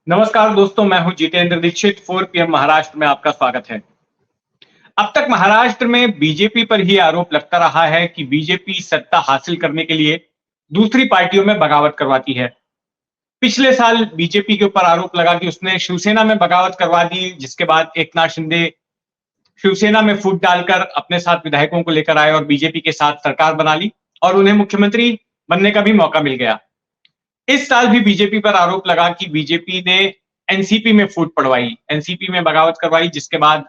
नमस्कार दोस्तों, मैं हूं जितेंद्र दीक्षित। 4 पीएम महाराष्ट्र में आपका स्वागत है। अब तक महाराष्ट्र में बीजेपी पर ही आरोप लगता रहा है कि बीजेपी सत्ता हासिल करने के लिए दूसरी पार्टियों में बगावत करवाती है। पिछले साल बीजेपी के ऊपर आरोप लगा कि उसने शिवसेना में बगावत करवा दी, जिसके बाद एकनाथ शिंदे शिवसेना में फूट डालकर अपने साथ विधायकों को लेकर आए और बीजेपी के साथ सरकार बना ली और उन्हें मुख्यमंत्री बनने का भी मौका मिल गया। इस साल भी बीजेपी पर आरोप लगा कि बीजेपी ने एनसीपी में फूट पड़वाई, एनसीपी में बगावत करवाई, जिसके बाद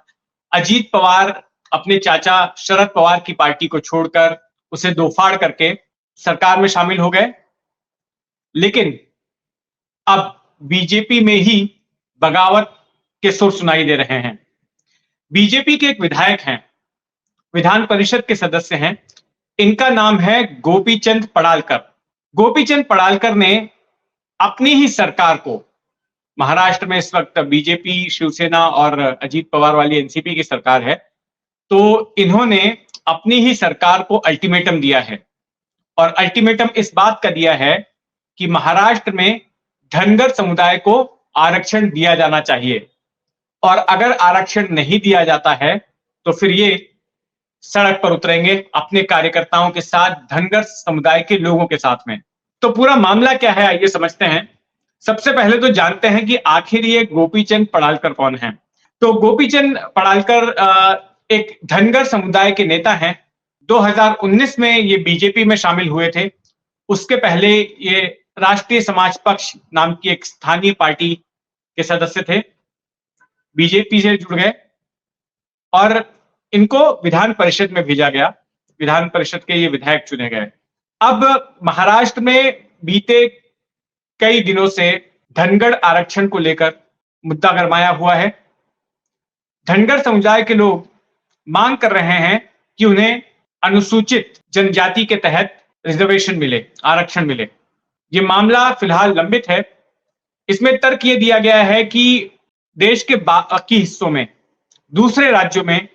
अजीत पवार अपने चाचा शरद पवार की पार्टी को छोड़कर उसे दोफाड़ करके सरकार में शामिल हो गए। लेकिन अब बीजेपी में ही बगावत के सुर सुनाई दे रहे हैं। बीजेपी के एक विधायक हैं, विधान परिषद के सदस्य हैं, इनका नाम है गोपीचंद पड़ालकर। गोपीचंद पड़ालकर ने अपनी ही सरकार को, महाराष्ट्र में इस वक्त बीजेपी, शिवसेना और अजीत पवार वाली एनसीपी की सरकार है, तो इन्होंने अपनी ही सरकार को अल्टीमेटम दिया है और अल्टीमेटम इस बात का दिया है कि महाराष्ट्र में धनगर समुदाय को आरक्षण दिया जाना चाहिए और अगर आरक्षण नहीं दिया जाता है तो फिर ये सड़क पर उतरेंगे अपने कार्यकर्ताओं के साथ, धनगर समुदाय के लोगों के साथ में। तो पूरा मामला क्या है, आइए समझते हैं। सबसे पहले तो जानते हैं कि आखिर ये गोपीचंद पड़ालकर कौन है। तो गोपीचंद पड़ालकर एक धनगर समुदाय के नेता हैं। 2019 में ये बीजेपी में शामिल हुए थे। उसके पहले ये राष्ट्रीय समाज पक्ष नाम की एक स्थानीय पार्टी के सदस्य थे, बीजेपी से जुड़ गए और इनको विधान परिषद में भेजा गया। विधान परिषद के ये विधायक चुने गए। अब महाराष्ट्र में बीते कई दिनों से धनगर आरक्षण को लेकर मुद्दा गरमाया हुआ है। धनगर समुदाय के लोग मांग कर रहे हैं कि उन्हें अनुसूचित जनजाति के तहत रिजर्वेशन मिले, आरक्षण मिले। ये मामला फिलहाल लंबित है। इसमें तर्क ये दिया गया है कि देश के बाकी हिस्सों में, दूसरे राज्यों में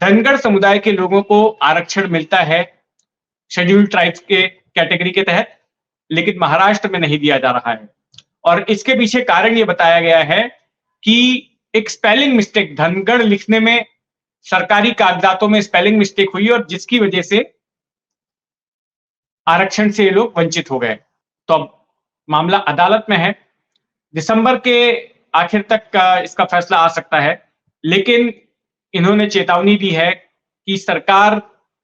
धनगर समुदाय के लोगों को आरक्षण मिलता है शेड्यूल्ड ट्राइब्स के कैटेगरी के तहत, लेकिन महाराष्ट्र में नहीं दिया जा रहा है। और इसके पीछे कारण ये बताया गया है कि एक स्पेलिंग मिस्टेक, धनगढ़ लिखने में सरकारी कागजातों में स्पेलिंग मिस्टेक हुई और जिसकी वजह से आरक्षण से ये लोग वंचित हो गए। तो अब मामला अदालत में है। दिसंबर के आखिर तक इसका फैसला आ सकता है, लेकिन इन्होंने चेतावनी दी है कि सरकार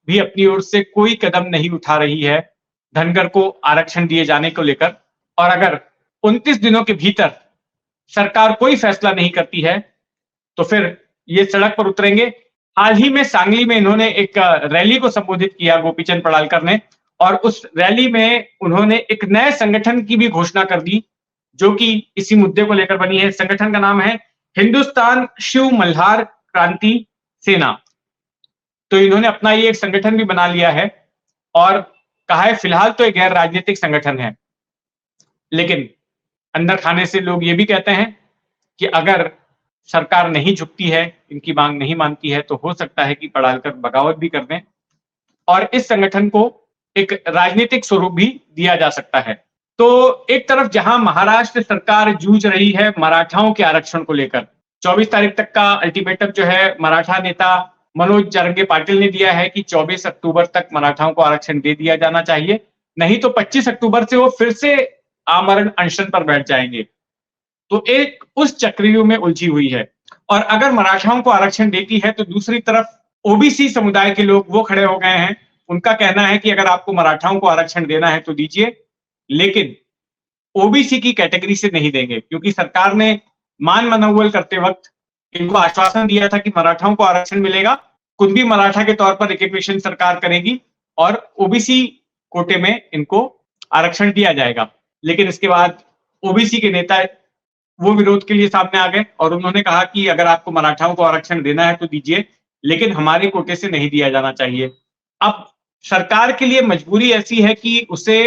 भी अपनी ओर से कोई कदम नहीं उठा रही है धनगर को आरक्षण दिए जाने को लेकर, और अगर 29 दिनों के भीतर सरकार कोई फैसला नहीं करती है तो फिर ये सड़क पर उतरेंगे। हाल ही में सांगली में इन्होंने एक रैली को संबोधित किया, गोपीचंद पड़ालकर ने, और उस रैली में उन्होंने एक नए संगठन की भी घोषणा कर दी जो कि इसी मुद्दे को लेकर बनी है। संगठन का नाम है हिंदुस्तान शिव मल्हार क्रांति सेना। तो इन्होंने अपना ये एक संगठन भी बना लिया है और कहा है फिलहाल तो एक गैर राजनीतिक संगठन है, लेकिन अंदर खाने से लोग ये भी कहते हैं कि अगर सरकार नहीं झुकती है, इनकी मांग नहीं मानती है, तो हो सकता है कि पड़ालकर बगावत भी कर दें और इस संगठन को एक राजनीतिक स्वरूप भी दिया जा सकता है। तो एक तरफ जहां महाराष्ट्र सरकार जूझ रही है मराठाओं के आरक्षण को लेकर, 24 तारीख तक का अल्टीमेटम जो है मराठा नेता मनोज जरंगे पाटिल ने दिया है कि 24 अक्टूबर तक मराठाओं को आरक्षण दे दिया जाना चाहिए, नहीं तो 25 अक्टूबर से वो फिर से आमरण अनशन पर बैठ जाएंगे। तो एक उस चक्रव्यूह में उलझी हुई है। और अगर मराठाओं को आरक्षण देती है तो दूसरी तरफ ओबीसी समुदाय के लोग वो खड़े हो गए हैं। उनका कहना है कि अगर आपको मराठाओं को आरक्षण देना है तो दीजिए, लेकिन ओबीसी की कैटेगरी से नहीं देंगे, क्योंकि सरकार ने मान मनोबल करते वक्त इनको आश्वासन दिया था कि मराठाओं को आरक्षण मिलेगा, कुणबी मराठा के तौर पर रिकग्निशन सरकार करेगी और ओबीसी कोटे में इनको आरक्षण दिया जाएगा। लेकिन इसके बाद ओबीसी के नेता वो विरोध के लिए सामने आ गए और उन्होंने कहा कि अगर आपको मराठाओं को आरक्षण देना है तो दीजिए, लेकिन हमारे कोटे से नहीं दिया जाना चाहिए। अब सरकार के लिए मजबूरी ऐसी है कि उसे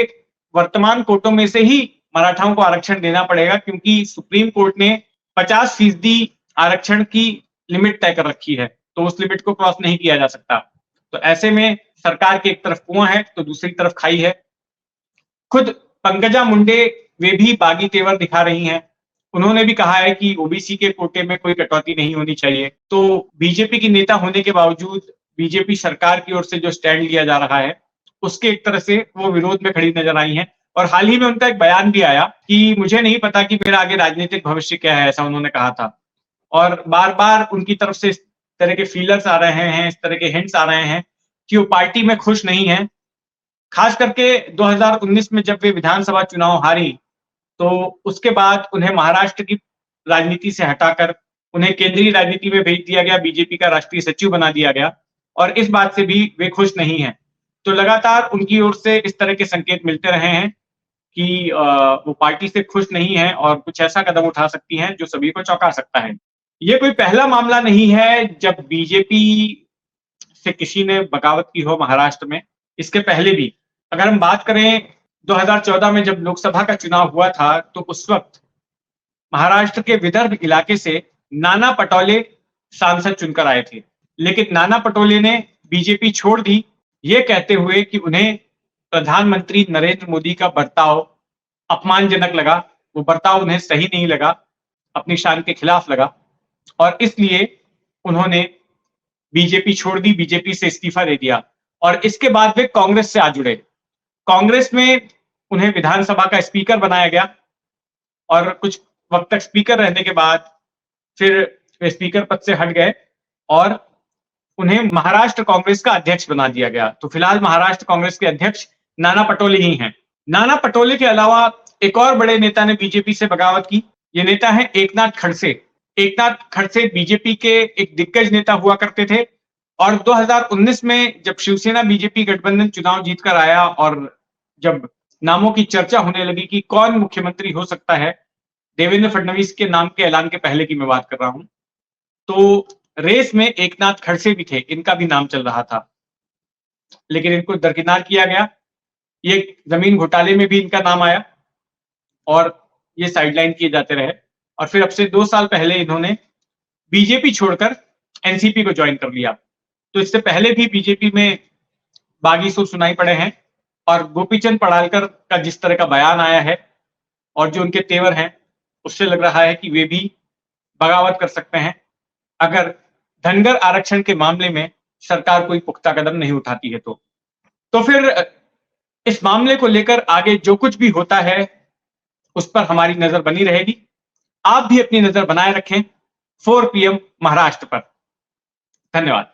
वर्तमान कोटों में से ही मराठाओं को आरक्षण देना पड़ेगा, क्योंकि सुप्रीम कोर्ट ने 50% आरक्षण की लिमिट तय कर रखी है, तो उस लिमिट को क्रॉस नहीं किया जा सकता। तो ऐसे में सरकार की एक तरफ कुआं है तो दूसरी तरफ खाई है। खुद पंकजा मुंडे वे भी बागी तेवर दिखा रही हैं उन्होंने भी कहा है कि ओबीसी के कोटे में कोई कटौती नहीं होनी चाहिए। तो बीजेपी की नेता होने के बावजूद बीजेपी सरकार की ओर से जो स्टैंड लिया जा रहा है, उसके एक तरह से वो विरोध में खड़ी नजर आई हैं। और हाल ही में उनका एक बयान भी आया कि मुझे नहीं पता कि मेरा आगे राजनीतिक भविष्य क्या है, ऐसा उन्होंने कहा था। और बार-बार उनकी तरफ से इस तरह के फीलर्स आ रहे हैं, इस तरह के हिंट्स आ रहे हैं कि वो पार्टी में खुश नहीं हैं। खास करके 2019 में जब वे विधानसभा चुनाव हारी, तो उसके बाद उन्हें महाराष्ट्र की राजनीति से हटाकर उन्हें केंद्रीय राजनीति में भेज दिया गया, बीजेपी का राष्ट्रीय सचिव बना दिया गया और इस बात से भी वे खुश नहीं हैं। तो लगातार उनकी ओर से इस तरह के संकेत मिलते रहे हैं कि वो पार्टी से खुश नहीं है और कुछ ऐसा कदम उठा सकती हैं जो सभी को चौंका सकता है। ये कोई पहला मामला नहीं है जब बीजेपी से किसी ने बगावत की हो महाराष्ट्र में। इसके पहले भी अगर हम बात करें 2014 में जब लोकसभा का चुनाव हुआ था, तो उस वक्त महाराष्ट्र के विदर्भ इलाके से नाना पटोले सांसद चुनकर आए थे। लेकिन नाना पटोले ने बीजेपी छोड़ दी, ये कहते हुए कि उन्हें प्रधानमंत्री नरेंद्र मोदी का बर्ताव अपमानजनक लगा, वो बर्ताव उन्हें सही नहीं लगा, अपनी शान के खिलाफ लगा और इसलिए उन्होंने बीजेपी छोड़ दी, बीजेपी से इस्तीफा दे दिया और इसके बाद वे कांग्रेस से आ जुड़े। कांग्रेस में उन्हें विधानसभा का स्पीकर बनाया गया और कुछ वक्त तक स्पीकर रहने के बाद फिर वे स्पीकर पद से हट गए और उन्हें महाराष्ट्र कांग्रेस का अध्यक्ष बना दिया गया। तो फिलहाल महाराष्ट्र कांग्रेस के अध्यक्ष नाना पटोले ही हैं। नाना पटोले के अलावा एक और बड़े नेता ने बीजेपी से बगावत की। ये नेता है एकनाथ खड़से। एकनाथ खड़से बीजेपी के एक दिग्गज नेता हुआ करते थे और 2019 में जब शिवसेना बीजेपी गठबंधन चुनाव जीतकर आया और जब नामों की चर्चा होने लगी कि कौन मुख्यमंत्री हो सकता है, देवेंद्र फडणवीस के नाम के ऐलान के पहले की मैं बात कर रहा हूं, तो रेस में एकनाथ खड़से भी थे, इनका भी नाम चल रहा था, लेकिन इनको दरकिनार किया गया। ये जमीन घोटाले में भी इनका नाम आया और ये साइडलाइन किए जाते रहे और फिर अब से 2 साल पहले इन्होंने बीजेपी छोड़कर एनसीपी को ज्वाइन कर लिया। तो इससे पहले भी बीजेपी में बागी सुर सुनाई पड़े हैं और गोपीचंद पड़ालकर का जिस तरह का बयान आया है और जो उनके तेवर हैं, उससे लग रहा है कि वे भी बगावत कर सकते हैं अगर धनगर आरक्षण के मामले में सरकार कोई पुख्ता कदम नहीं उठाती है। तो फिर इस मामले को लेकर आगे जो कुछ भी होता है उस पर हमारी नजर बनी रहेगी। आप भी अपनी नजर बनाए रखें 4 PM महाराष्ट्र पर। धन्यवाद।